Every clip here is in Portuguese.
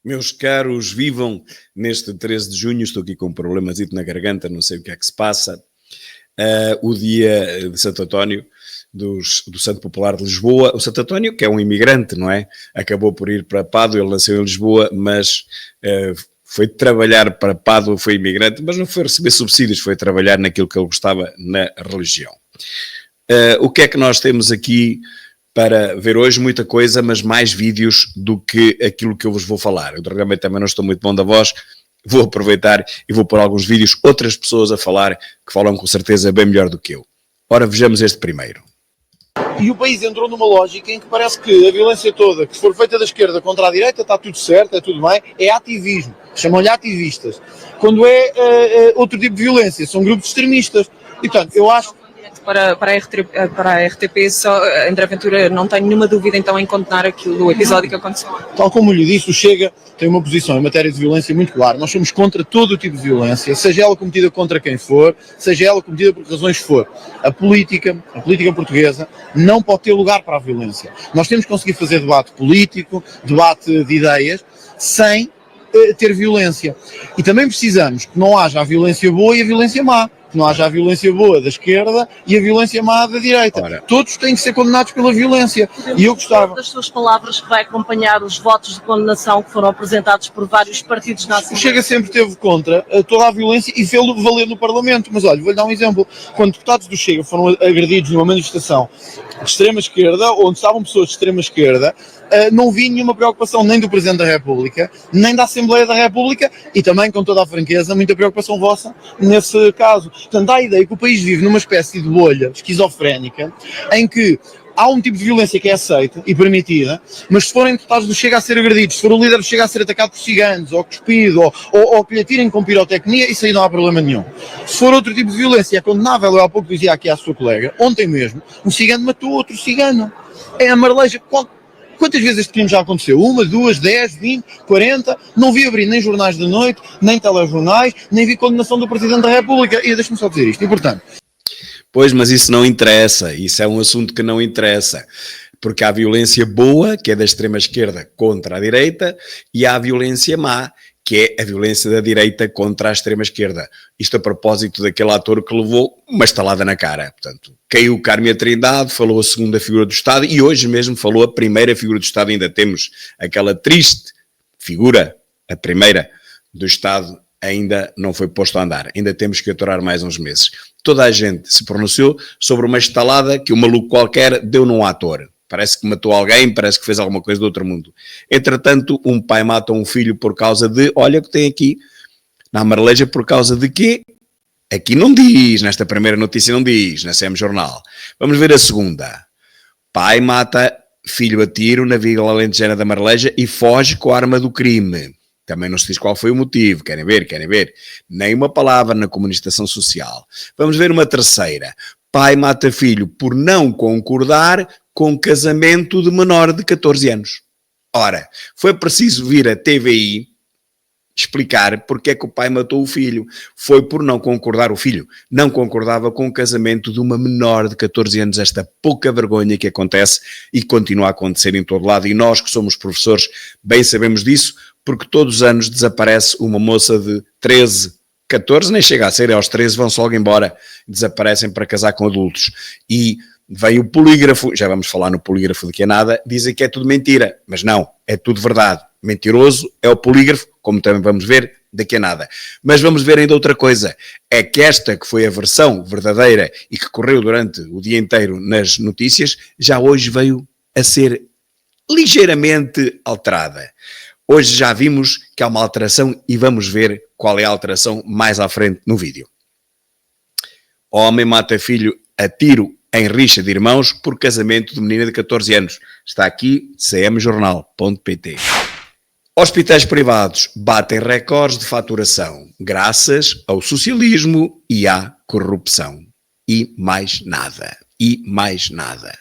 Meus caros, vivam neste 13 de junho, estou aqui com um problemazito na garganta, não sei o que é que se passa, o dia de Santo António, do Santo Popular de Lisboa. O Santo António, que é um imigrante, não é? Acabou por ir para Pádua, ele nasceu em Lisboa, mas foi trabalhar para Pádua, foi imigrante, mas não foi receber subsídios, foi trabalhar naquilo que ele gostava, na religião. O que é que nós temos aqui para ver hoje? Muita coisa, mas mais vídeos do que aquilo que eu vos vou falar. Eu realmente também não estou muito bom da voz, vou aproveitar e vou pôr alguns vídeos, outras pessoas a falar, que falam com certeza bem melhor do que eu. Ora, vejamos este primeiro. E o país entrou numa lógica em que parece que a violência toda, que se for feita da esquerda contra a direita, está tudo certo, é tudo bem, é ativismo. Chamam-lhe ativistas. Quando é outro tipo de violência, são grupos extremistas. E, portanto, eu acho... Para a RTP, só, André Ventura, não tenho nenhuma dúvida então em condenar aquilo do episódio que aconteceu. Tal como lhe disse, o Chega tem uma posição em matéria de violência muito clara. Nós somos contra todo o tipo de violência, seja ela cometida contra quem for, seja ela cometida por que razões for. A política portuguesa não pode ter lugar para a violência. Nós temos que conseguir fazer debate político, debate de ideias, sem ter violência. E também precisamos que não haja a violência boa e a violência má. Que não haja a violência boa da esquerda e a violência má da direita. Ora, todos têm que ser condenados pela violência. E eu gostava... das suas palavras que vai acompanhar os votos de condenação que foram apresentados por vários partidos na Assembleia. O Chega sempre esteve contra toda a violência e fê-lo valer no Parlamento. Mas olha, vou-lhe dar um exemplo. Quando deputados do Chega foram agredidos numa manifestação de extrema esquerda, onde estavam pessoas de extrema esquerda, não vi nenhuma preocupação nem do Presidente da República, nem da Assembleia da República e também, com toda a franqueza, muita preocupação vossa nesse caso. Portanto, há a ideia que o país vive numa espécie de bolha esquizofrénica em que há um tipo de violência que é aceita e permitida, mas se forem deputados do Chega a ser agredidos, se for o líder do Chega a ser atacado por ciganos, ou cuspido, ou que lhe atirem com pirotecnia, isso aí não há problema nenhum. Se for outro tipo de violência, é condenável. Eu há pouco dizia aqui à sua colega, ontem mesmo, um cigano matou outro cigano. É a Marleja. Quantas vezes este crime já aconteceu? 1, 2, 10, 20, 40? Não vi abrir nem jornais de noite, nem telejornais, nem vi condenação do Presidente da República. E deixe-me só dizer isto, e portanto... Pois, mas isso não interessa, isso é um assunto que não interessa, porque há violência boa, que é da extrema-esquerda contra a direita, e há a violência má, que é a violência da direita contra a extrema-esquerda. Isto a propósito daquele ator que levou uma estalada na cara. Portanto, caiu Carme Trindade, falou a segunda figura do Estado e hoje mesmo falou a primeira figura do Estado. Ainda temos aquela triste figura, a primeira do Estado, ainda não foi posto a andar. Ainda temos que aturar mais uns meses. Toda a gente se pronunciou sobre uma estalada que um maluco qualquer deu num ator. Parece que matou alguém, parece que fez alguma coisa do outro mundo. Entretanto, um pai mata um filho por causa de... Olha o que tem aqui na Marleja, por causa de quê? Aqui não diz, nesta primeira notícia não diz, na CM Jornal. Vamos ver a segunda. Pai mata filho a tiro na Vila Alentejana da Marleja e foge com a arma do crime. Também não se diz qual foi o motivo. Querem ver? Querem ver? Nem uma palavra na comunicação social. Vamos ver uma terceira. Pai mata filho por não concordar com casamento de menor de 14 anos. Ora, foi preciso vir a TVI explicar porque é que o pai matou o filho. Foi por não concordar, o filho não concordava com o casamento de uma menor de 14 anos. Esta pouca vergonha que acontece e continua a acontecer em todo lado. E nós que somos professores bem sabemos disso, porque todos os anos desaparece uma moça de 13, 14, nem chega a ser, aos 13 vão-se logo embora, desaparecem para casar com adultos. E vem o polígrafo, já vamos falar no polígrafo daqui a nada, dizem que é tudo mentira, mas não, é tudo verdade. Mentiroso é o polígrafo, como também vamos ver daqui a nada. Mas vamos ver ainda outra coisa, é que esta que foi a versão verdadeira e que correu durante o dia inteiro nas notícias, já hoje veio a ser ligeiramente alterada. Hoje já vimos que há uma alteração e vamos ver qual é a alteração mais à frente no vídeo. Homem mata filho a tiro em rixa de irmãos por casamento de menina de 14 anos. Está aqui, cmjornal.pt. Hospitais privados batem recordes de faturação graças ao socialismo e à corrupção. E mais nada. E mais nada.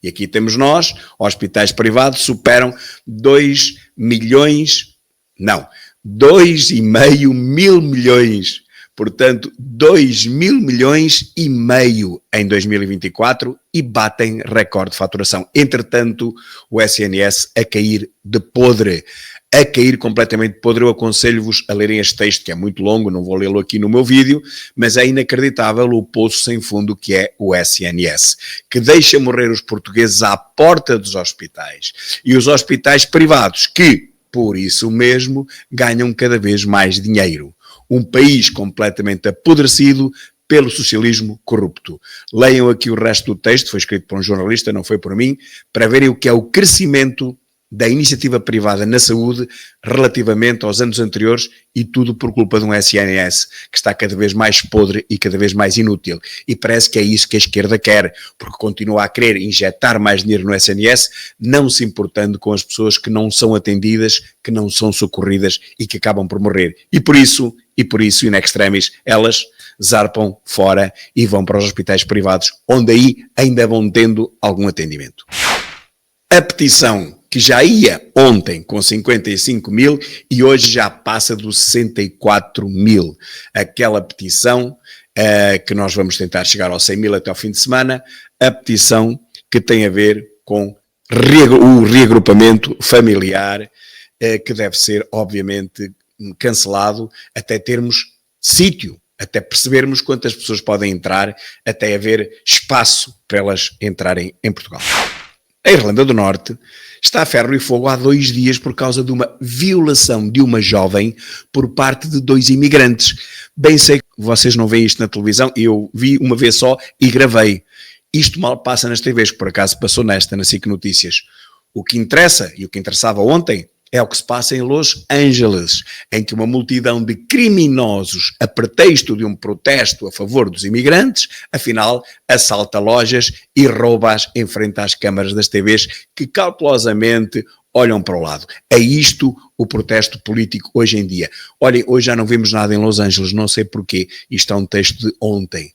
E aqui temos nós, hospitais privados superam 2,5 mil milhões. Portanto, 2.000 milhões e meio em 2024 e batem recorde de faturação. Entretanto, o SNS a cair de podre. a cair completamente podre. Eu aconselho-vos a lerem este texto, que é muito longo, não vou lê-lo aqui no meu vídeo, mas é inacreditável o poço sem fundo que é o SNS, que deixa morrer os portugueses à porta dos hospitais. E os hospitais privados, que, por isso mesmo, ganham cada vez mais dinheiro. Um país completamente apodrecido pelo socialismo corrupto. Leiam aqui o resto do texto, foi escrito por um jornalista, não foi por mim, para verem o que é o crescimento da iniciativa privada na saúde relativamente aos anos anteriores, e tudo por culpa de um SNS que está cada vez mais podre e cada vez mais inútil. E parece que é isso que a esquerda quer, porque continua a querer injetar mais dinheiro no SNS, não se importando com as pessoas que não são atendidas, que não são socorridas e que acabam por morrer. E por isso, in extremis, elas zarpam fora e vão para os hospitais privados, onde aí ainda vão tendo algum atendimento. A petição que já ia ontem com 55 mil e hoje já passa dos 64 mil. Aquela petição que nós vamos tentar chegar aos 100 mil até ao fim de semana, a petição que tem a ver com o reagrupamento familiar, que deve ser, obviamente, cancelado até termos sítio, até percebermos quantas pessoas podem entrar, até haver espaço para elas entrarem em Portugal. A Irlanda do Norte está a ferro e fogo há 2 dias por causa de uma violação de uma jovem por parte de 2 imigrantes. Bem sei que vocês não veem isto na televisão, eu vi uma vez só e gravei. Isto mal passa nas TVs, que por acaso passou na SIC Notícias. O que interessa, e o que interessava ontem, é o que se passa em Los Angeles, em que uma multidão de criminosos, a pretexto de um protesto a favor dos imigrantes, afinal, assalta lojas e rouba-as em frente às câmaras das TVs, que cautelosamente olham para o lado. É isto o protesto político hoje em dia. Olhem, hoje já não vimos nada em Los Angeles, não sei porquê. Isto é um texto de ontem.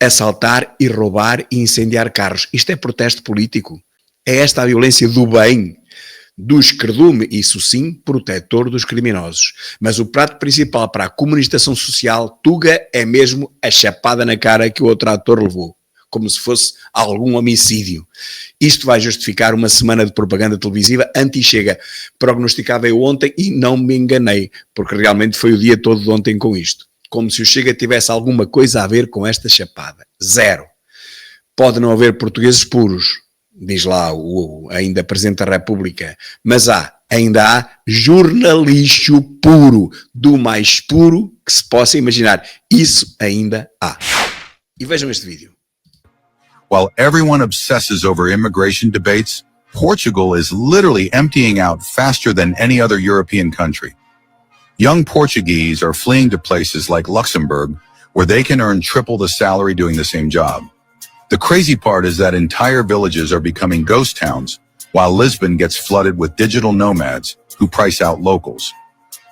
Assaltar e roubar e incendiar carros. Isto é protesto político. É esta a violência do bem, do esquerdume, isso sim, protetor dos criminosos. Mas o prato principal para a comunicação social tuga é mesmo a chapada na cara que o outro ator levou, como se fosse algum homicídio. Isto vai justificar uma semana de propaganda televisiva anti-Chega. Prognosticava eu ontem e não me enganei, porque realmente foi o dia todo de ontem com isto. Como se o Chega tivesse alguma coisa a ver com esta chapada. Zero. Pode não haver portugueses puros, diz lá o ainda Presidente da República, mas ainda há jornalismo puro, do mais puro que se possa imaginar. Isso ainda há. E vejam este vídeo. While everyone obsesses over immigration debates, Portugal is literally emptying out faster than any other European country. Young Portuguese are fleeing to places like Luxembourg, where they can earn triple the salary doing the same job. The crazy part is that entire villages are becoming ghost towns, while Lisbon gets flooded with digital nomads who price out locals.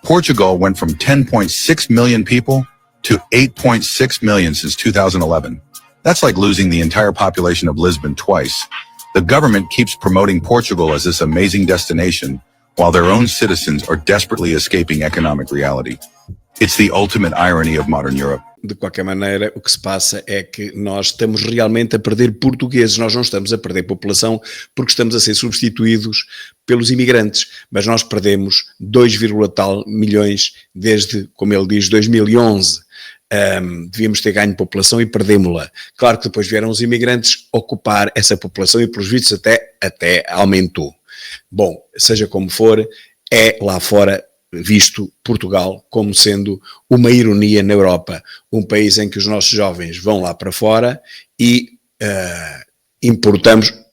Portugal went from 10.6 million people to 8.6 million since 2011. That's like losing the entire population of Lisbon twice. The government keeps promoting Portugal as this amazing destination, while their own citizens are desperately escaping economic reality. It's the ultimate irony of modern Europe. De qualquer maneira, o que se passa é que nós estamos realmente a perder portugueses, nós não estamos a perder população porque estamos a ser substituídos pelos imigrantes, mas nós perdemos 2, tal milhões desde, como ele diz, 2011. Devíamos ter ganho população e perdemos-la. Claro que depois vieram os imigrantes ocupar essa população e, pelos vistos, até aumentou. Bom, seja como for, é lá fora visto Portugal como sendo uma ironia na Europa, um país em que os nossos jovens vão lá para fora e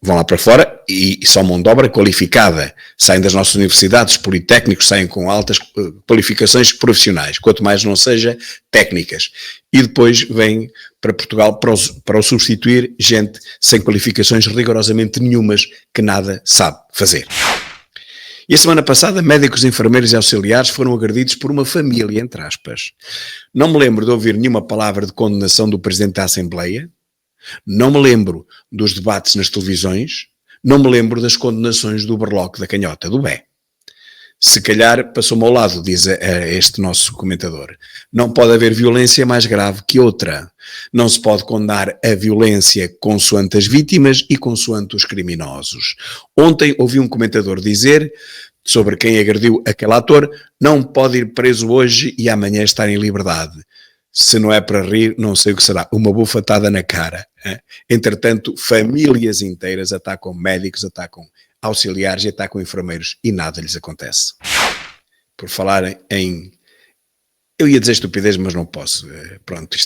vão lá para fora e são mão de obra qualificada, saem das nossas universidades, politécnicos, saem com altas qualificações profissionais, quanto mais não seja técnicas, e depois vêm para Portugal para o substituir gente sem qualificações rigorosamente nenhumas, que nada sabe fazer. E a semana passada, médicos, enfermeiros e auxiliares foram agredidos por uma família, entre aspas. Não me lembro de ouvir nenhuma palavra de condenação do Presidente da Assembleia, não me lembro dos debates nas televisões, não me lembro das condenações do Berloque, da Canhota, do Bé. Se calhar passou-me ao lado, diz este nosso comentador. Não pode haver violência mais grave que outra. Não se pode condenar a violência consoante as vítimas e consoante os criminosos. Ontem ouvi um comentador dizer sobre quem agrediu aquele ator, não pode ir preso hoje e amanhã estar em liberdade. Se não é para rir, não sei o que será. Uma bufatada na cara. Entretanto, famílias inteiras atacam médicos, atacam auxiliares e atacam enfermeiros e nada lhes acontece. Por falar em... Eu ia dizer estupidez, mas não posso. Pronto,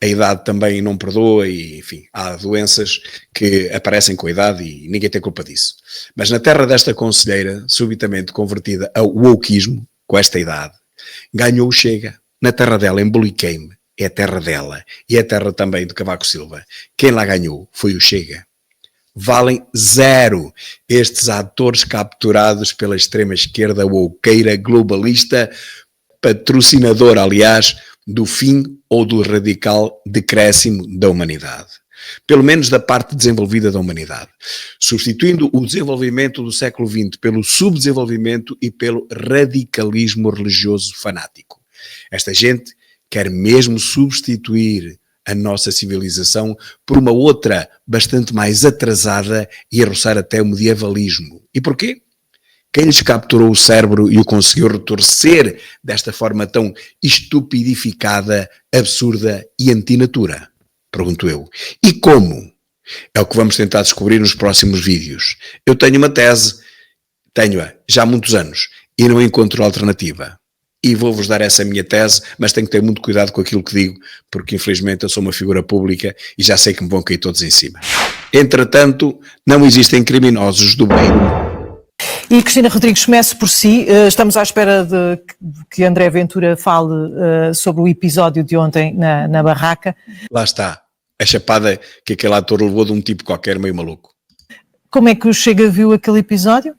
a idade também não perdoa e, enfim, há doenças que aparecem com a idade e ninguém tem culpa disso. Mas na terra desta conselheira, subitamente convertida ao wokeismo, com esta idade, ganhou o Chega. Na terra dela, emboliquei-me. É a terra dela. E é a terra também de Cavaco Silva. Quem lá ganhou foi o Chega. Valem zero estes atores capturados pela extrema-esquerda wokeira globalista, patrocinador, aliás, do fim ou do radical decréscimo da humanidade. Pelo menos da parte desenvolvida da humanidade. Substituindo o desenvolvimento do século XX pelo subdesenvolvimento e pelo radicalismo religioso fanático. Esta gente quer mesmo substituir a nossa civilização por uma outra bastante mais atrasada e a roçar até o medievalismo. E porquê? Quem lhes capturou o cérebro e o conseguiu retorcer desta forma tão estupidificada, absurda e antinatura? Pergunto eu. E como? É o que vamos tentar descobrir nos próximos vídeos. Eu tenho uma tese, tenho-a já há muitos anos, e não encontro alternativa. E vou-vos dar essa minha tese, mas tenho que ter muito cuidado com aquilo que digo, porque infelizmente eu sou uma figura pública e já sei que me vão cair todos em cima. Entretanto, não existem criminosos do bem. E Cristina Rodrigues, comece por si. Estamos à espera de que André Ventura fale sobre o episódio de ontem na barraca. Lá está, a chapada que aquele ator levou de um tipo qualquer meio maluco. Como é que o Chega viu aquele episódio?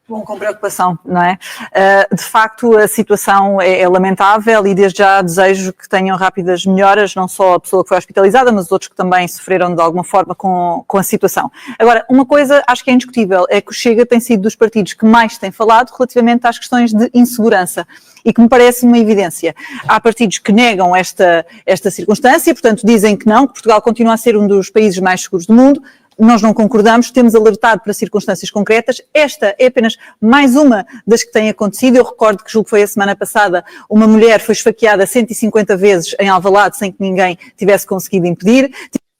Bom, com preocupação, não é? De facto, a situação é lamentável e desde já desejo que tenham rápidas melhoras, não só a pessoa que foi hospitalizada, mas os outros que também sofreram de alguma forma com a situação. Agora, uma coisa acho que é indiscutível, é que o Chega tem sido dos partidos que mais tem falado relativamente às questões de insegurança e que me parece uma evidência. Há partidos que negam esta circunstância, portanto dizem que não, que Portugal continua a ser um dos países mais seguros do mundo. Nós não concordamos, temos alertado para circunstâncias concretas. Esta é apenas mais uma das que têm acontecido. Eu recordo que, julgo que foi a semana passada, uma mulher foi esfaqueada 150 vezes em Alvalade sem que ninguém tivesse conseguido impedir.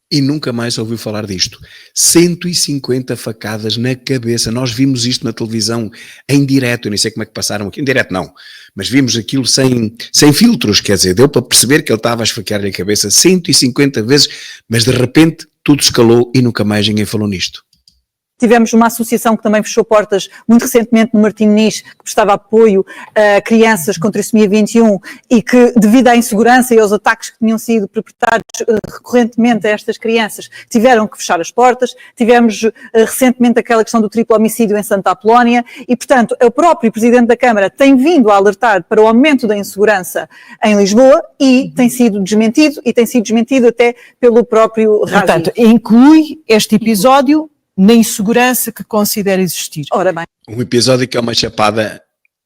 E nunca mais ouviu falar disto. 150 facadas na cabeça. Nós vimos isto na televisão em direto. Eu nem sei como é que passaram aqui. Em direto não. Mas vimos aquilo sem filtros. Quer dizer, deu para perceber que ele estava a esfaquear-lhe a cabeça 150 vezes. Mas de repente tudo escalou e nunca mais ninguém falou nisto. Tivemos uma associação que também fechou portas muito recentemente no Martim Moniz, que prestava apoio a crianças com trissomia 21 e que, devido à insegurança e aos ataques que tinham sido perpetrados recorrentemente a estas crianças, tiveram que fechar as portas. Tivemos recentemente aquela questão do triplo homicídio em Santa Apolónia e, portanto, o próprio Presidente da Câmara tem vindo a alertar para o aumento da insegurança em Lisboa e tem sido desmentido até pelo próprio Ravi. Portanto, inclui este episódio na insegurança que considera existir. Ora bem. Um episódio que é uma chapada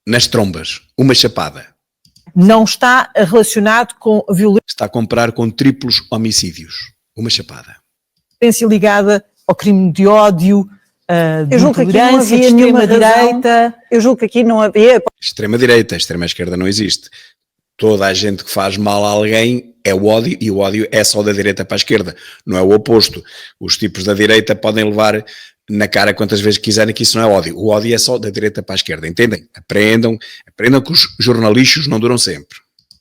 nas trombas. Uma chapada. Não está relacionado com a violência. Está a comparar com triplos homicídios. Uma chapada. Ligada ao crime de ódio, eu julgo que aqui não havia nenhuma direita. Eu julgo que aqui não havia. Extrema-direita, extrema-esquerda não existe. Toda a gente que faz mal a alguém é o ódio, e o ódio é só da direita para a esquerda, não é o oposto. Os tipos da direita podem levar na cara quantas vezes quiserem que isso não é ódio. O ódio é só da direita para a esquerda, entendem? Aprendam que os jornalistas não duram sempre.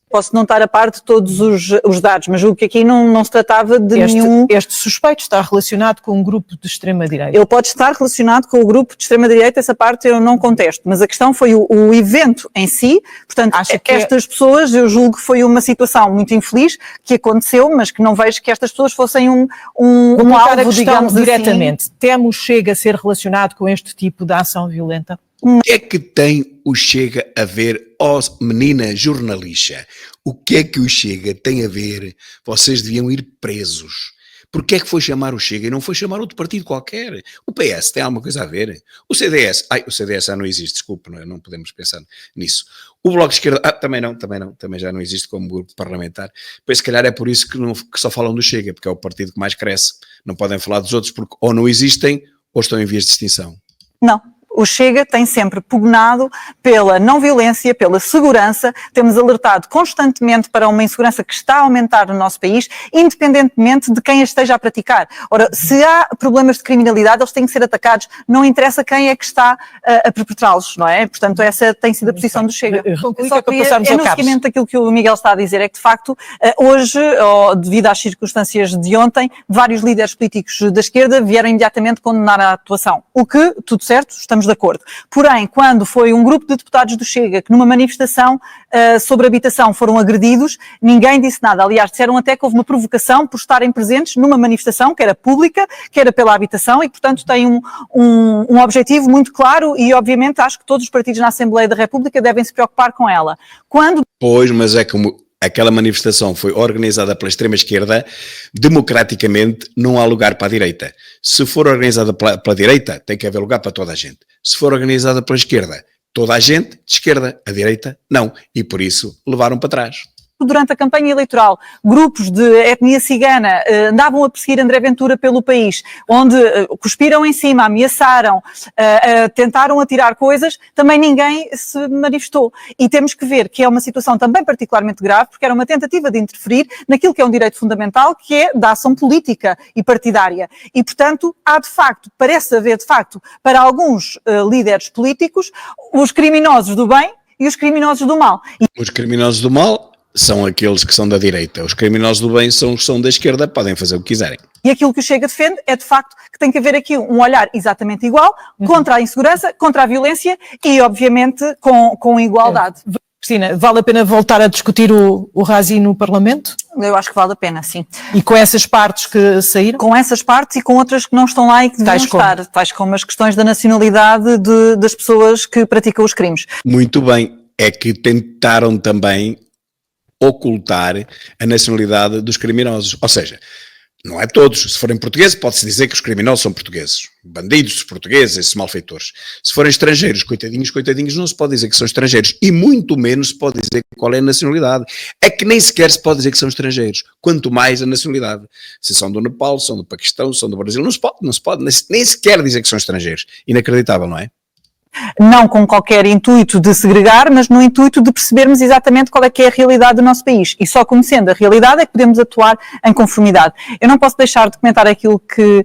Posso não estar a par de todos os dados, mas julgo que aqui não se tratava de nenhum... Este suspeito está relacionado com um grupo de extrema-direita. Ele pode estar relacionado com o grupo de extrema-direita, essa parte eu não contesto, mas a questão foi o evento em si. Portanto, estas pessoas, eu julgo que foi uma situação muito infeliz que aconteceu, mas que não vejo que estas pessoas fossem um alvo, digamos diretamente. Assim. Temo Chega a ser relacionado com este tipo de ação violenta? O que é que tem o Chega a ver, menina jornalista? O que é que o Chega tem a ver? Vocês deviam ir presos. Porquê é que foi chamar o Chega e não foi chamar outro partido qualquer? O PS tem alguma coisa a ver? O CDS, o CDS já não existe, desculpe, não podemos pensar nisso. O Bloco de Esquerda, também já não existe como grupo parlamentar. Pois se calhar é por isso que só falam do Chega, porque é o partido que mais cresce. Não podem falar dos outros porque ou não existem ou estão em vias de extinção. Não. o Chega tem sempre pugnado pela não violência, pela segurança, temos alertado constantemente para uma insegurança que está a aumentar no nosso país, independentemente de quem a esteja a praticar. Ora, se há problemas de criminalidade, eles têm que ser atacados, não interessa quem é que está a perpetrá-los, não é? Portanto, essa tem sido a posição do Chega. Só que no seguimento daquilo que o Miguel está a dizer, é que de facto, hoje, devido às circunstâncias de ontem, vários líderes políticos da esquerda vieram imediatamente condenar a atuação. O que, tudo certo, estamos de acordo. Porém, quando foi um grupo de deputados do Chega que numa manifestação sobre habitação foram agredidos, ninguém disse nada. Aliás, disseram até que houve uma provocação por estarem presentes numa manifestação que era pública, que era pela habitação e, portanto, tem um objetivo muito claro e, obviamente, acho que todos os partidos na Assembleia da República devem se preocupar com ela. Pois, mas é como aquela manifestação foi organizada pela extrema-esquerda, democraticamente não há lugar para a direita. Se for organizada pela direita, tem que haver lugar para toda a gente. Se for organizada pela esquerda, toda a gente de esquerda, a direita não. E por isso levaram para trás. Durante a campanha eleitoral, grupos de etnia cigana andavam a perseguir André Ventura pelo país, onde cuspiram em cima, ameaçaram, tentaram atirar coisas, também ninguém se manifestou. E temos que ver que é uma situação também particularmente grave, porque era uma tentativa de interferir naquilo que é um direito fundamental, que é da ação política e partidária. E, portanto, há de facto, parece haver de facto, para alguns líderes políticos, os criminosos do bem e os criminosos do mal. Os criminosos do mal são aqueles que são da direita. Os criminosos do bem são os que são da esquerda, podem fazer o que quiserem. E aquilo que o Chega defende é, de facto, que tem que haver aqui um olhar exatamente igual, contra a insegurança, contra a violência e, obviamente, com igualdade. Cristina, vale a pena voltar a discutir o Razi no Parlamento? Eu acho que vale a pena, sim. E com essas partes que saíram? Com essas partes e com outras que não estão lá e que deviam estar. Tais como as questões da nacionalidade das pessoas que praticam os crimes. Muito bem. É que tentaram também ocultar a nacionalidade dos criminosos. Ou seja, não é todos. Se forem portugueses, pode-se dizer que os criminosos são portugueses. Bandidos portugueses, esses malfeitores. Se forem estrangeiros, coitadinhos, não se pode dizer que são estrangeiros. E muito menos se pode dizer qual é a nacionalidade. É que nem sequer se pode dizer que são estrangeiros. Quanto mais a nacionalidade. Se são do Nepal, são do Paquistão, são do Brasil, não se pode nem sequer dizer que são estrangeiros. Inacreditável, não é? Não com qualquer intuito de segregar, mas no intuito de percebermos exatamente qual é que é a realidade do nosso país. E só conhecendo a realidade é que podemos atuar em conformidade. Eu não posso deixar de comentar aquilo que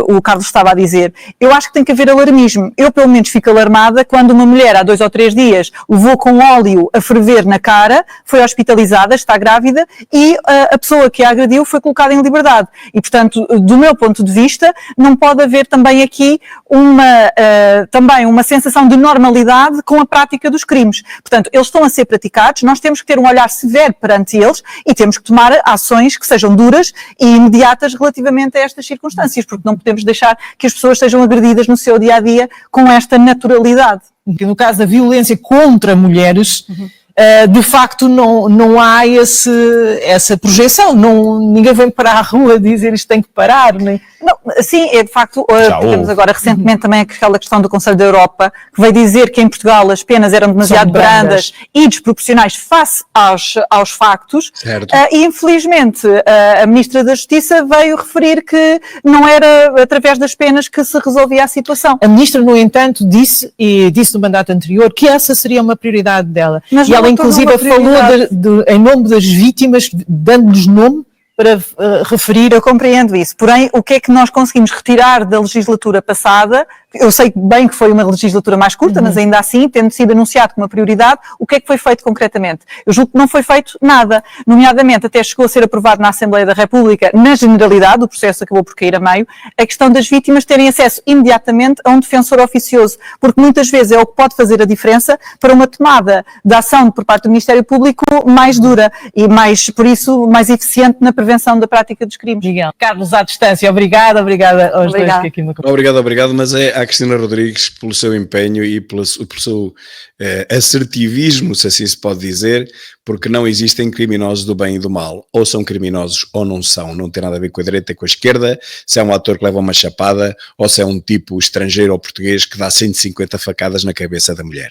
o Carlos estava a dizer. Eu acho que tem que haver alarmismo. Eu, pelo menos, fico alarmada quando uma mulher, há 2 ou 3 dias, levou com óleo a ferver na cara, foi hospitalizada, está grávida, e a pessoa que a agrediu foi colocada em liberdade. E, portanto, do meu ponto de vista, não pode haver também aqui uma sensação de normalidade com a prática dos crimes. Portanto, eles estão a ser praticados, nós temos que ter um olhar severo perante eles e temos que tomar ações que sejam duras e imediatas relativamente a estas circunstâncias, porque não podemos deixar que as pessoas sejam agredidas no seu dia-a-dia com esta naturalidade. No caso da violência contra mulheres, de facto não há essa projeção, ninguém vem para a rua dizer isto tem que parar, nem... Não, sim, é de facto, temos agora recentemente também aquela questão do Conselho da Europa, que veio dizer que em Portugal as penas eram demasiado brandas e desproporcionais face aos factos, e infelizmente a Ministra da Justiça veio referir que não era através das penas que se resolvia a situação. A Ministra, no entanto, disse no mandato anterior que essa seria uma prioridade dela. Mas e ela inclusive falou em nome das vítimas, dando-lhes nome, para referir. Eu compreendo isso, porém o que é que nós conseguimos retirar da legislatura passada? Eu sei bem que foi uma legislatura mais curta, mas ainda assim, tendo sido anunciado como uma prioridade, o que é que foi feito concretamente? Eu julgo que não foi feito nada, nomeadamente até chegou a ser aprovado na Assembleia da República, na generalidade, o processo acabou por cair a meio, a questão das vítimas terem acesso imediatamente a um defensor oficioso, porque muitas vezes é o que pode fazer a diferença para uma tomada de ação por parte do Ministério Público mais dura e mais, por isso, mais eficiente na prevenção da prática dos crimes. Miguel. Carlos, à distância, obrigada aos dois que aqui no... Obrigado, mas é à Cristina Rodrigues pelo seu empenho e pelo seu assertivismo, se assim se pode dizer, porque não existem criminosos do bem e do mal, ou são criminosos ou não são, não tem nada a ver com a direita e com a esquerda, se é um ator que leva uma chapada ou se é um tipo estrangeiro ou português que dá 150 facadas na cabeça da mulher.